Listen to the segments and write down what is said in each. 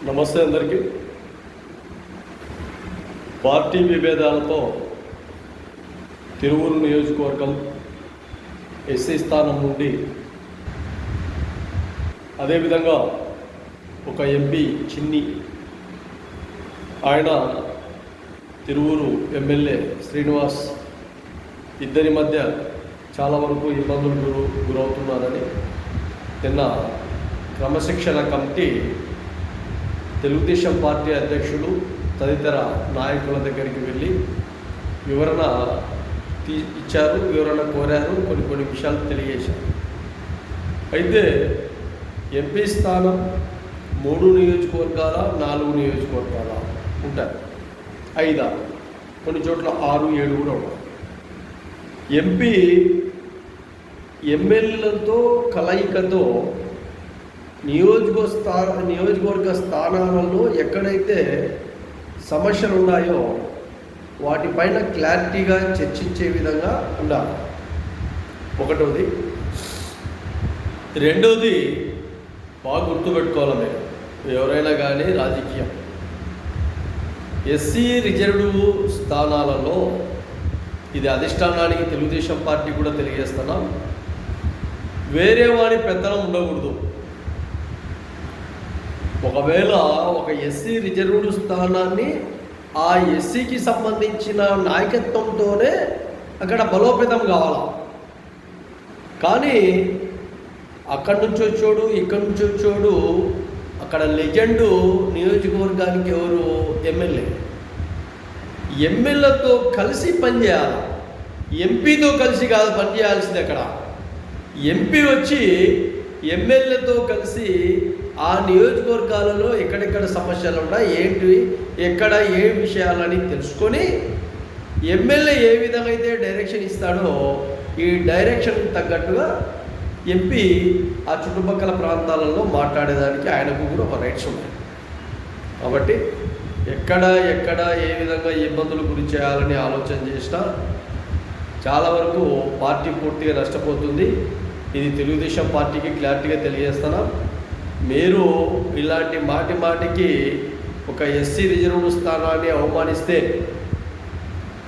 నమస్తే అందరికీ. పార్టీ విభేదాలతో తిరువూరు నియోజకవర్గం ఎస్సీ స్థానం నుండి అదేవిధంగా ఒక ఎంపీ చిన్ని ఆయన తిరువూరు ఎమ్మెల్యే శ్రీనివాస్ ఇద్దరి మధ్య చాలా వరకు ఇబ్బందులు గురవుతున్నారని నిన్న క్రమశిక్షణ కమిటీ తెలుగుదేశం పార్టీ అధ్యక్షులు తదితర నాయకుల దగ్గరికి వెళ్ళి వివరణ ఇచ్చారు, వివరణ కోరారు, కొన్ని విషయాలు తెలియజేశారు. అయితే ఎంపీ స్థానం 3 నియోజకవర్గాల 4 నియోజకవర్గాల ఉంటారు, 5 కొన్ని చోట్ల 6, 7 కూడా ఉంటారు. ఎంపీ ఎమ్మెల్యేలతో కలయికతో నియోజకవర్గ స్థానాలలో ఎక్కడైతే సమస్యలు ఉన్నాయో వాటిపైన క్లారిటీగా చర్చించే విధంగా ఉండాలి. ఒకటోది. రెండోది బాగా గుర్తుపెట్టుకోవాలి మీరు ఎవరైనా కానీ రాజకీయం ఎస్సీ రిజర్వ్డ్ స్థానాలలో ఇది అధిష్టానానికి తెలుగుదేశం పార్టీ కూడా తెలియజేస్తున్నాం, వేరే వాడి పెత్తనం ఉండకూడదు. ఒకవేళ ఒక ఎస్సీ రిజర్వ్డ్ స్థానాన్ని ఆ ఎస్సీకి సంబంధించిన నాయకత్వంతోనే అక్కడ బలోపేతం కావాలి. కానీ అక్కడి నుంచి వచ్చాడు ఇక్కడి నుంచి వచ్చాడు అక్కడ లెజెండు నియోజకవర్గానికి ఎవరు ఎమ్మెల్యేలతో కలిసి పనిచేయాలి, ఎంపీతో కలిసి కాదు పనిచేయాల్సింది. అక్కడ ఎంపీ వచ్చి ఎమ్మెల్యేతో కలిసి ఆ నియోజకవర్గాలలో ఎక్కడెక్కడ సమస్యలు ఉన్నాయి, ఏంటి, ఎక్కడ ఏ విషయాలని తెలుసుకొని ఎమ్మెల్యే ఏ విధంగా అయితే డైరెక్షన్ ఇస్తాడో ఈ డైరెక్షన్ తగ్గట్టుగా ఎంపీ ఆ చుట్టుపక్కల ప్రాంతాలలో మాట్లాడేదానికి ఆయనకు కూడా ఒక రైట్స్ ఉన్నాయి. కాబట్టి ఎక్కడ ఏ విధంగా ఇబ్బందులు గురి చేయాలని ఆలోచన చేసినా చాలా వరకు పార్టీ పూర్తిగా నష్టపోతుంది. ఇది తెలుగుదేశం పార్టీకి క్లారిటీగా తెలియజేస్తున్నాం. మీరు ఇలాంటి మాటికి ఒక ఎస్సీ రిజర్వ్డ్ స్థానాన్ని అవమానిస్తే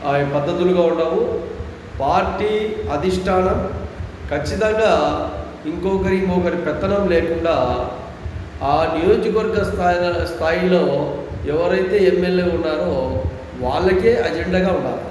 ఆ పద్ధతులుగా ఉండవు. పార్టీ అధిష్టానం ఖచ్చితంగా ఇంకొకరి పెత్తనం లేకుండా ఆ నియోజకవర్గ స్థాయిలో ఎవరైతే ఎమ్మెల్యే ఉన్నారో వాళ్ళకే అజెండాగా ఉండాలి.